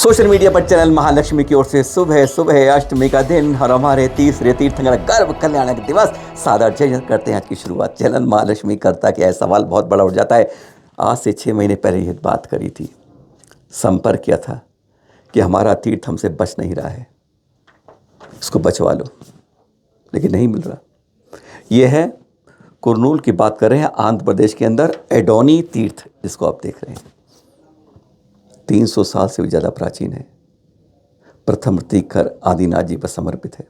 Social media पर channel Mahalakshmi की ओर से सुबह सुबह अष्टमी का दिन और हमारे तीसरे तीर्थंकर गर्भ कल्याणक दिवस सादर जय करते हैं आज की शुरुआत। चैनल महालक्ष्मी करता क्या है, सवाल बहुत बड़ा उठ जाता है। आज से 6 महीने पहले ये बात करी थी, संपर्क किया था कि हमारा तीर्थ हमसे बच नहीं रहा है, इसको बचवा लो, लेकिन नहीं मिल रहा। ये है कुरनूल की बात कर रहे हैं, आंध्र प्रदेश के अंदर एडोनी तीर्थ जिसको आप देख रहे हैं, 300 साल से भी ज़्यादा प्राचीन है। प्रथम तीर्थंकर आदिनाथ जी पर समर्पित है।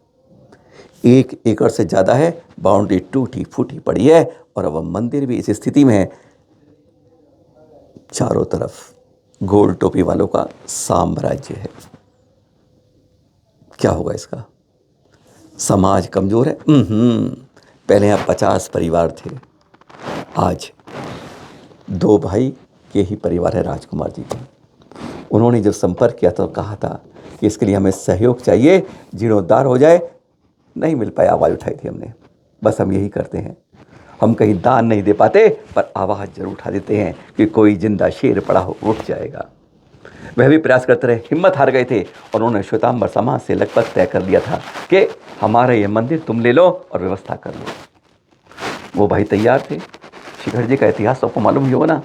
1 एकड़ से ज़्यादा है, बाउंड्री टूटी फूटी पड़ी है और अब मंदिर भी इस स्थिति में है। चारों तरफ गोल टोपी वालों का साम्राज्य है। क्या होगा इसका? समाज कमज़ोर है। पहले यहाँ 50 परिवार थे, आज 2 भाई के ही परिवार है राजकुमार जी के। उन्होंने जब संपर्क किया तो कहा था कि इसके लिए हमें सहयोग चाहिए, जीर्णोद्धार हो जाए। नहीं मिल पाया, आवाज़ उठाई थी हमने। बस हम यही करते हैं, हम कहीं दान नहीं दे पाते पर आवाज़ जरूर उठा देते हैं कि कोई जिंदा शेर पड़ा हो उठ जाएगा। वह भी प्रयास करते रहे, हिम्मत हार गए थे और उन्होंने श्वेतांबर समाज से लगभग तय कर लिया था कि हमारा ये मंदिर तुम ले लो और व्यवस्था कर लो। वो भाई तैयार थे। शिखर जी का इतिहास सबको मालूम ही होगा ना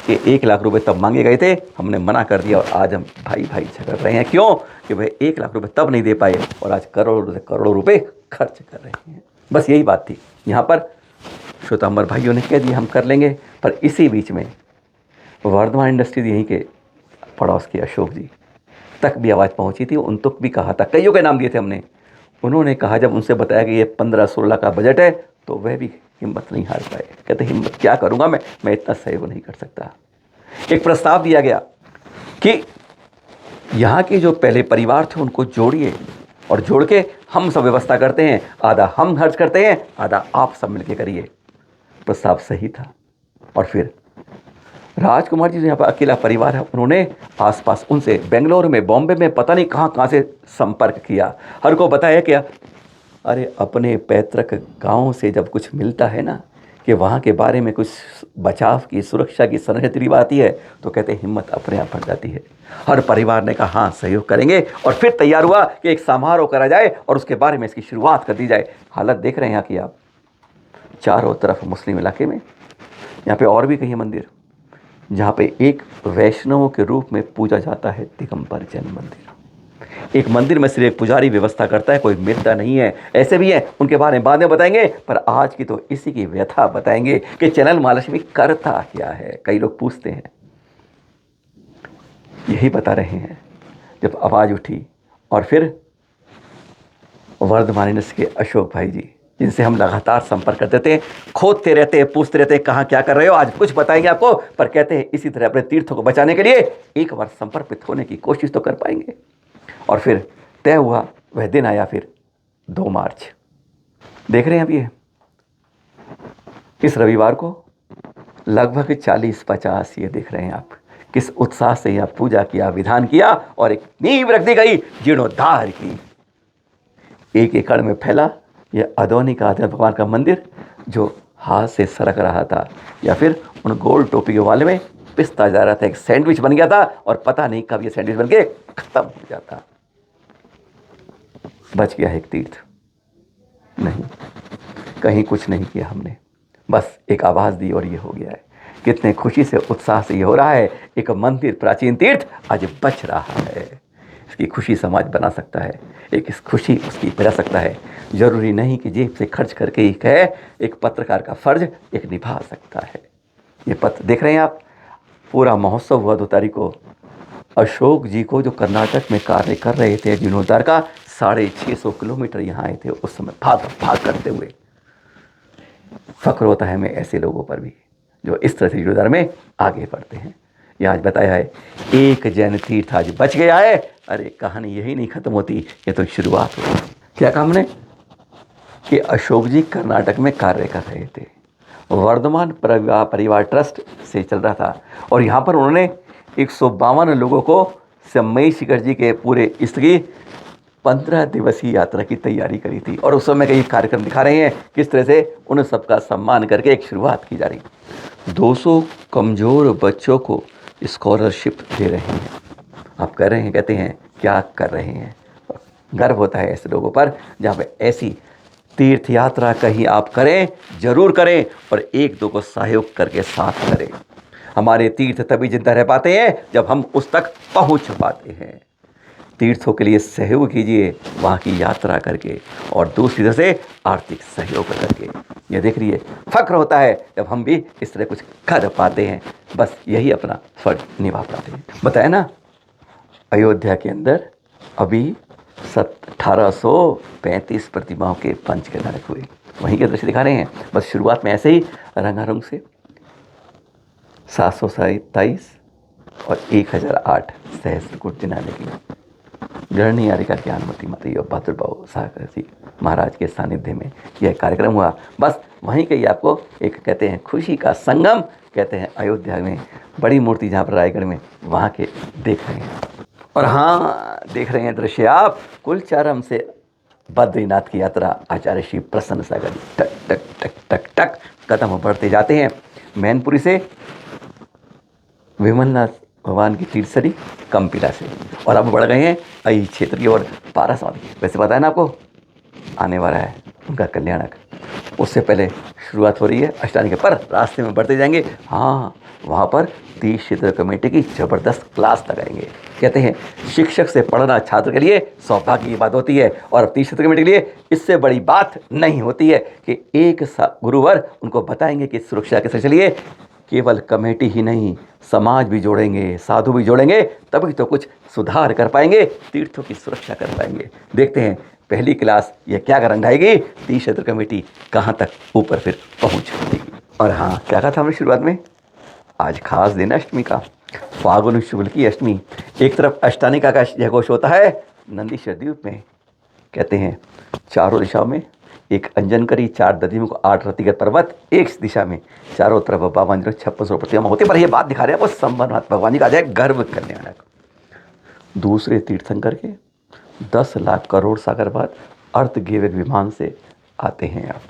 कि 1 लाख रुपए तब मांगे गए थे, हमने मना कर दिया और आज हम भाई भाई झगड़ रहे हैं। क्यों? कि वह 1 लाख रुपए तब नहीं दे पाए और आज करोड़ों रुपए खर्च कर रहे हैं। बस यही बात थी। यहाँ पर श्वेतांबर भाइयों ने कह दिया हम कर लेंगे, पर इसी बीच में वर्धमान इंडस्ट्रीज यहीं के पड़ोस के अशोक जी तक भी आवाज़ पहुँची थी। उन तक भी कहा था, कईयों के नाम दिए थे हमने। उन्होंने कहा, जब उनसे बताया कि ये 15-16 का बजट है, तो वह भी हिम्मत नहीं हार पाए। कहते हिम्मत क्या करूँगा मैं इतना सहयोग नहीं कर सकता। एक प्रस्ताव दिया गया कि यहाँ के जो पहले परिवार थे उनको जोड़िए और जोड़ के हम सब व्यवस्था करते हैं, आधा हम खर्च करते हैं, आधा आप सब मिलके करिए। प्रस्ताव सही था। और फिर राजकुमार जी जो यहाँ पर अकेला परिवार है, उन्होंने आसपास उनसे बेंगलोर में, बॉम्बे में, पता नहीं कहाँ से संपर्क किया। हर को बताया क्या, अरे अपने पैतृक गांव से जब कुछ मिलता है ना कि वहाँ के बारे में कुछ बचाव की, सुरक्षा की संरचना आती है, तो कहते हिम्मत अपने आप बढ़ जाती है। हर परिवार ने कहा हाँ सहयोग करेंगे और फिर तैयार हुआ कि एक समारोह करा जाए और उसके बारे में इसकी शुरुआत कर दी जाए। हालत देख रहे हैं यहाँ की आप, चारों तरफ मुस्लिम इलाके में। यहाँ पे और भी कई मंदिर जहाँ पे एक वैष्णवों के रूप में पूजा जाता है, दिगंबर जैन मंदिर। एक मंदिर में सिर्फ एक पुजारी व्यवस्था करता है, कोई मिलता नहीं है। ऐसे भी हैं, उनके बारे में बाद में बताएंगे, पर आज की तो इसी की व्यथा बताएंगे कि चैनल महालक्ष्मी करता क्या है। कई लोग पूछते हैं, यही बता रहे हैं। जब आवाज़ उठी और फिर वर्धमान के अशोक भाई जी, जिनसे हम लगातार संपर्क करते थे, खोदते रहते, पूछते रहते कहाँ क्या कर रहे हो, आज कुछ बताएंगे आपको, पर कहते हैं इसी तरह अपने तीर्थों को बचाने के लिए एक बार संपर्कित होने की कोशिश तो कर पाएंगे। और फिर तय हुआ, वह दिन आया फिर 2 मार्च। देख रहे हैं अब ये इस रविवार को लगभग 40-50, ये देख रहे हैं आप किस उत्साह से यह पूजा किया, विधान किया और एक नींव रख दी गई, जीर्णोद्धार की। 1 एकड़ में फैला यह अदोनी का आदिनाथ भगवान का मंदिर, जो हाथ से सरक रहा था या फिर उन गोल टोपी के वाले में पिसता जा रहा था। एक सैंडविच बन गया था और पता नहीं कब यह सैंडविच बन के खत्म हो जाता। बच गया एक तीर्थ। नहीं, कहीं कुछ नहीं किया हमने, बस एक आवाज़ दी और ये हो गया है। कितने खुशी से, उत्साह से ये हो रहा है। एक मंदिर, प्राचीन तीर्थ आज बच रहा है। इसकी खुशी समाज बना सकता है, एक इस खुशी उसकी बना सकता है। जरूरी नहीं कि जेब से खर्च करके ही कहे, एक पत्रकार का फर्ज एक निभा सकता है। ये पत्र देख रहे हैं आप, पूरा महोत्सव हुआ 2 तारीख को। अशोक जी को जो कर्नाटक में कार्य कर रहे थे जीर्णोद्धार का, 650 किलोमीटर यहाँ आए थे उस समय, भाग करते हुए। फक्र होता है हमें ऐसे लोगों पर भी जो इस तरह से जीर्णोद्धार में आगे बढ़ते हैं। यह आज बताया है, एक जैन तीर्थ आज बच गया है। अरे कहानी यही नहीं खत्म होती, ये तो शुरुआत होती। क्या काम ने कि अशोक जी कर्नाटक में कार्य कर रहे थे, वर्धमान परिवार ट्रस्ट से चल रहा था, और यहाँ पर उन्होंने 152 लोगों को सम्मई शिखर जी के पूरे इसकी 15 दिवसीय यात्रा की तैयारी करी थी। और उस समय कई कार्यक्रम दिखा रहे हैं किस तरह से उन सबका सम्मान करके एक शुरुआत की जा रही। 200 कमज़ोर बच्चों को स्कॉलरशिप दे रहे हैं। आप कर रहे हैं, कहते हैं क्या कर रहे हैं। गर्व होता है ऐसे लोगों पर, जहाँ पे ऐसी तीर्थ यात्रा कहीं आप करें, जरूर करें, और एक दो को सहयोग करके साथ करें। हमारे तीर्थ तभी जिंदा रह पाते हैं जब हम उस तक पहुंच पाते हैं। तीर्थों के लिए सहयोग कीजिए वहाँ की यात्रा करके, और दूसरी तरह से आर्थिक सहयोग करके। ये देख रही है, फक्र होता है जब हम भी इस तरह कुछ कर पाते हैं। बस यही अपना फर्ज निभा पाते हैं। बताया ना, अयोध्या के अंदर अभी 1835 प्रतिमाओं के पंच के नाटक हुए, वहीं के दृश्य दिखा रहे हैं। बस शुरुआत में ऐसे ही रंगारंग से 727 और 1008 सहस्त्रकूट दिनाने की गृहणी यारिका की अनुमति माती और भाद्रभाव सागर जी महाराज के सानिध्य में यह कार्यक्रम हुआ। बस वहीं के ही आपको एक कहते हैं खुशी का संगम, कहते हैं अयोध्या में बड़ी मूर्ति जहाँ पर रायगढ़ में, वहाँ के देख रहे हैं। और हाँ, देख रहे हैं दृश्य आप कुलचारम से बद्रीनाथ की यात्रा आचार्य श्री प्रसन्न सागर जी टक टक टक टक टक कदम बढ़ते जाते हैं। मैनपुरी से विमलनाथ भगवान की तीर्थसरी कंपिला से, और अब बढ़ गए हैं अई क्षेत्र की ओर पारासौरी। वैसे पता है ना आपको, आने वाला है उनका कल्याणक, उससे पहले शुरुआत हो रही है अष्टानी के, पर रास्ते में बढ़ते जाएंगे। हाँ, वहाँ पर तीर्थ क्षेत्र कमेटी की ज़बरदस्त क्लास लगाएंगे। कहते हैं शिक्षक से पढ़ना छात्र के लिए सौभाग्य की बात होती है, और तीर्थ क्षेत्र कमेटी के लिए इससे बड़ी बात नहीं होती है कि एक गुरुवर उनको बताएंगे कि सुरक्षा कैसे चलिए। केवल कमेटी ही नहीं, समाज भी जोड़ेंगे, साधु भी जोड़ेंगे, तभी तो कुछ सुधार कर पाएंगे, तीर्थों की सुरक्षा कर पाएंगे। देखते हैं पहली क्लास ये क्या करंडाएगी, तीर्थ क्षेत्र कमेटी कहाँ तक ऊपर फिर पहुँच पाएगी। और हाँ, क्या कहा था हमने शुरुआत में, आज खास दिन अष्टमी का, फागुन शुक्ल की अष्टमी। एक तरफ अष्टानिका का जयघोष होता है नंदीश्वर द्वीप में, कहते हैं चारों दिशाओं में एक अंजन करी, 4 दधियों को 8 रतिगत पर्वत, एक दिशा में चारों तरफ 5256 प्रतिमा होती है। पर यह बात दिखा रहे हैं वो संबंध भगवान जी का जय गर्व कल्याणक। दूसरे तीर्थंकर के 10 लाख करोड़ सागर बाद अर्धगेवक विमान से आते हैं आप।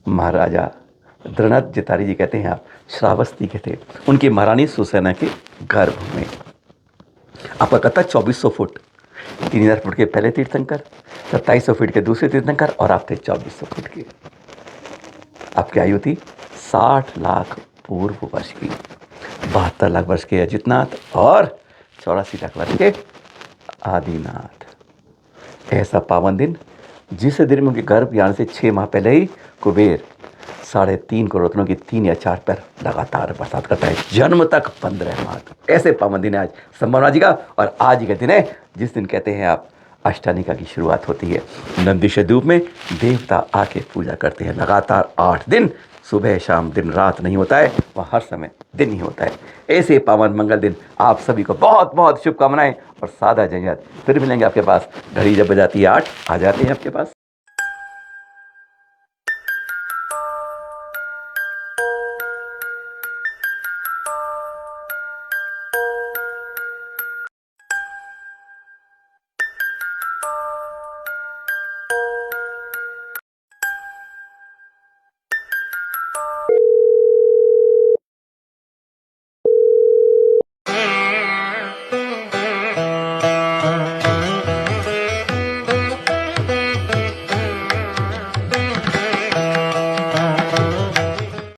महाराजा द्रनद जितारी जी कहते हैं आप श्रावस्ती के थे, उनकी महारानी सुसेना के गर्भ में। आपका कहता 2400 फुट, 3000 फुट के पहले तीर्थंकर, 2700 फीट के दूसरे तीर्थंकर, और आप थे 2400 फुट के। आपकी आयु थी 60 लाख पूर्व वर्ष की, 72 लाख वर्ष के अजितनाथ और 84 लाख वर्ष के आदिनाथ। ऐसा पावन दिन जिस दिन में उनके गर्भ यान से 6 माह पहले ही कुबेर 3.5 करोड़ रत्नों की 3 या 4 पर लगातार बरसात करता है, जन्म तक 15 माह। ऐसे पावन दिन है आज संबंधनाथ जी का, और आज ही का दिन है जिस दिन कहते हैं आप अष्टानिका की शुरुआत होती है। नंदीश्वर द्वीप में देवता आके पूजा करते हैं लगातार 8 दिन, सुबह शाम दिन रात नहीं होता है, वह हर समय दिन ही होता है। ऐसे पावन मंगल दिन आप सभी को बहुत बहुत शुभकामनाएं, और सादा जयंत। फिर मिलेंगे आपके पास, घड़ी जब बजाती है 8 आ जाते हैं आपके पास।